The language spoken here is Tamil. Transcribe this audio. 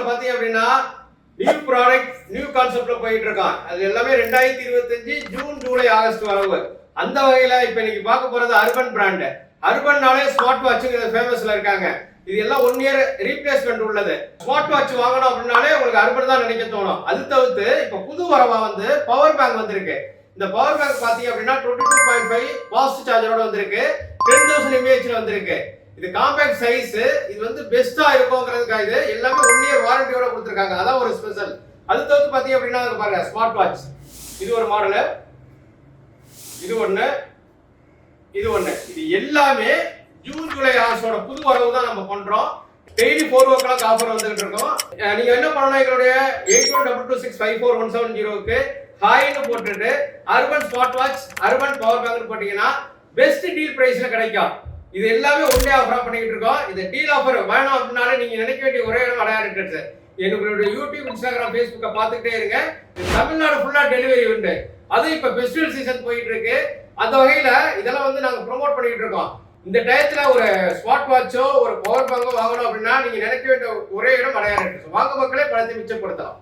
பாத்தீங்க அப்படின்னா நியூ ப்ராடக்ட் நியூ கான்செப்ட்ல போயிட்டு இருக்கான். அது எல்லாமே 2025 ஜூன் ஜூலை ஆகஸ்ட் அளவு. அந்த வகையில இப்ப இன்னைக்கு பார்க்க போறது அர்பன் பிராண்ட். அர்பன்னாலே ஸ்மார்ட் வாட்சுங்கிற ஃபேமஸ்ல இருக்காங்க. இது எல்லாம் 1 இயர் ரீப்ளேஸ்மெண்ட் உள்ளது. ஸ்மார்ட் வாட்ச் வாங்கணும் அப்படின்னாலே உங்களுக்கு அர்பன் தான் நினைக்க தோணும். அது தவிர்த்து இப்ப புது வரவா வந்து பவர் பேங்க் வந்திருக்கு. இந்த பவர் பேங்க் பாத்தீங்க அப்படின்னா 22.5 ஃபாஸ்ட் சார்ஜரோட வந்திருக்கு. 10,000 mAh வந்திருக்கு. இது காம்பாக்ட் சைஸ். இது வந்து பெஸ்டா இருக்கும்ங்கிறதுக்காக இது எல்லாமே 1 இயர் வாரண்டியோட கொடுத்திருக்காங்க. அதான் ஒரு ஸ்பெஷல். அது தவிர்த்து பாத்தீங்க அப்படின்னா பாருங்க ஸ்மார்ட் வாட்ச். இது ஒரு மாடல். இது ஒண்ணு, இது ஒண்ணு. இது எல்லாமே ஜூன் ஜூலை ஆகஸ்டோட புது வரவு தான் நம்ம பண்றோம். டெய்லி 4 o'clock ஆஃபர் வந்துகிட்டு இருக்கோம். நீங்க என்ன பண்ணணும், எங்களுடைய 8122654170க்கு ஹாய்னு போட்டுட்டு urban smart watch urban power bank போட்டீங்கன்னா பெஸ்ட் டீல் பிரைஸ்ல கிடைக்கும். இது எல்லாமே ஒன்றே ஆஃபரா பண்ணிட்டு இருக்கோம். இந்த டீல் ஆஃபர் வேணும் அப்படின்னாலே நீங்க நினைக்க வேண்டிய ஒரே இடம் அடையாளம் இருக்கு. எங்களுடைய யூடியூப், இன்ஸ்டாகிராம், ஃபேஸ்புக்கை பார்த்துக்கிட்டே இருங்க. தமிழ்நாடு ஃபுல்லா டெலிவரி உண்டு. அது இப்ப ஃபெஸ்டிவல் சீசன் போயிட்டு இருக்கு. அந்த வகையில இதெல்லாம் வந்து நாங்க ப்ரோமோட் பண்ணிட்டு இருக்கோம். இந்த டயத்துல ஒரு ஸ்மார்ட் வாட்சோ ஒரு பவர் பேங்கோ வாங்கணும் அப்படின்னா நீங்க நினைக்க வேண்டிய ஒரே இடம் அடையாளம் இருக்கு. வாங்க மக்களே, பணத்தை மிச்சப்படுத்தலாம்.